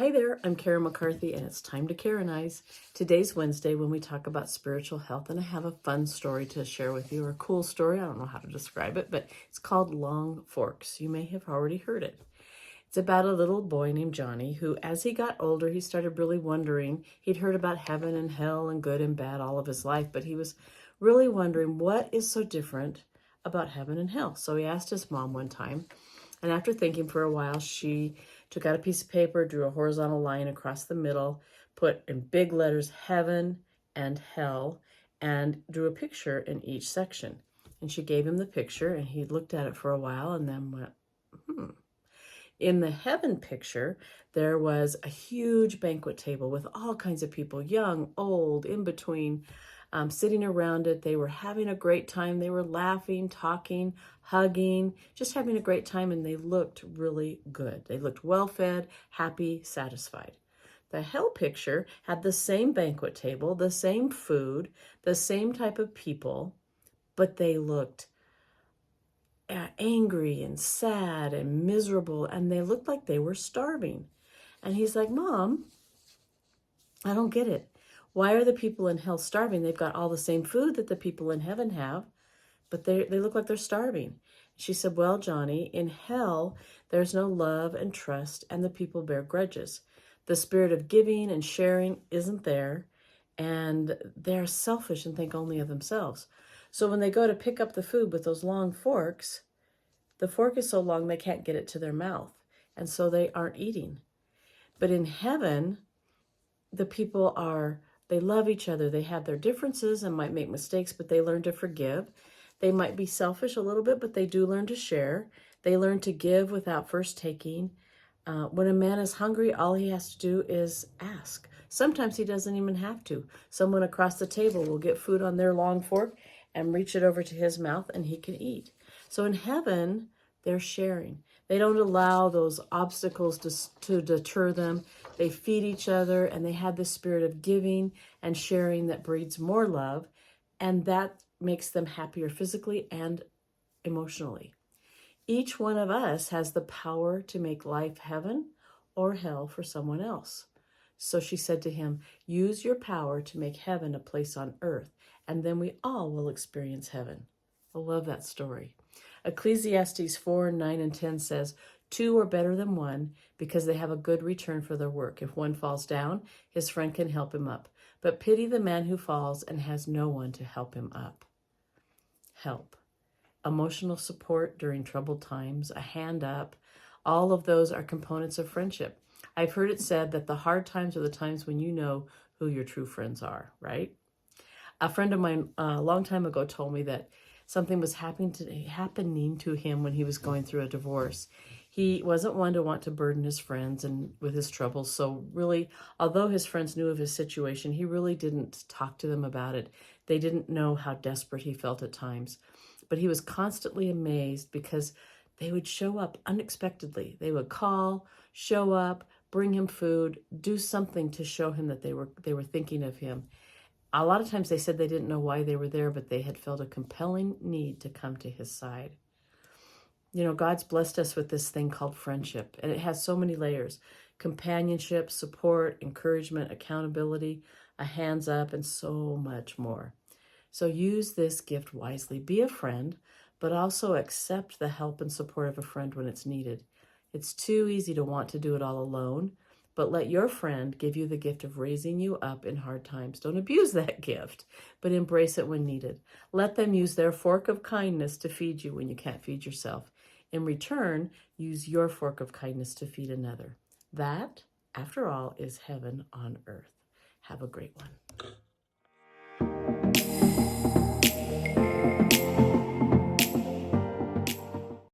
Hi there, I'm Karen McCarthy, and it's time to Karen-ize. Today's Wednesday when we talk about spiritual health, and I have a fun story to share with you, or a cool story. I don't know how to describe it, but it's called Long Forks. You may have already heard it. It's about a little boy named Johnny who, as he got older, he started really wondering. He'd heard about heaven and hell and good and bad all of his life, but he was really wondering what is so different about heaven and hell. So he asked his mom one time, and after thinking for a while, she took out a piece of paper, drew a horizontal line across the middle, put in big letters heaven and hell, and drew a picture in each section. And she gave him the picture, and he looked at it for a while and then went, In the heaven picture, there was a huge banquet table with all kinds of people, young, old, in between, sitting around it. They were having a great time. They were laughing, talking, hugging, just having a great time, and they looked really good. They looked well-fed, happy, satisfied. The hell picture had the same banquet table, the same food, the same type of people, but they looked angry and sad and miserable, and they looked like they were starving. And he's like, Mom, I don't get it. Why are the people in hell starving? They've got all the same food that the people in heaven have, but they look like they're starving. She said, well, Johnny, in hell, there's no love and trust, and the people bear grudges. The spirit of giving and sharing isn't there, and they're selfish and think only of themselves. So when they go to pick up the food with those long forks, the fork is so long they can't get it to their mouth, and so they aren't eating. But in heaven, the people they love each other. They have their differences and might make mistakes, but they learn to forgive. They might be selfish a little bit, but they do learn to share. They learn to give without first taking. When a man is hungry, all he has to do is ask. Sometimes he doesn't even have to. Someone across the table will get food on their long fork and reach it over to his mouth, and he can eat. So in heaven, they're sharing. They don't allow those obstacles to deter them. They feed each other, and they have the spirit of giving and sharing that breeds more love, and that makes them happier physically and emotionally. Each one of us has the power to make life heaven or hell for someone else. So she said to him, use your power to make heaven a place on earth, and then we all will experience heaven. I love that story. Ecclesiastes 4:9-10 says, 2 are better than 1 because they have a good return for their work. If one falls down, his friend can help him up. But pity the man who falls and has no one to help him up. Help. Emotional support during troubled times, a hand up, all of those are components of friendship. I've heard it said that the hard times are the times when you know who your true friends are, right? A friend of mine a long time ago told me that something was happening to him when he was going through a divorce. He wasn't one to want to burden his friends and with his troubles. So really, although his friends knew of his situation, he really didn't talk to them about it. They didn't know how desperate he felt at times. But he was constantly amazed because they would show up unexpectedly. They would call, show up, bring him food, do something to show him that they were thinking of him. A lot of times they said they didn't know why they were there, but they had felt a compelling need to come to his side. You know, God's blessed us with this thing called friendship, and it has so many layers: companionship, support, encouragement, accountability, a hands up, and so much more. So use this gift wisely. Be a friend, but also accept the help and support of a friend when it's needed. It's too easy to want to do it all alone, but let your friend give you the gift of raising you up in hard times. Don't abuse that gift, but embrace it when needed. Let them use their fork of kindness to feed you when you can't feed yourself. In return, use your fork of kindness to feed another. That, after all, is heaven on earth. Have a great one.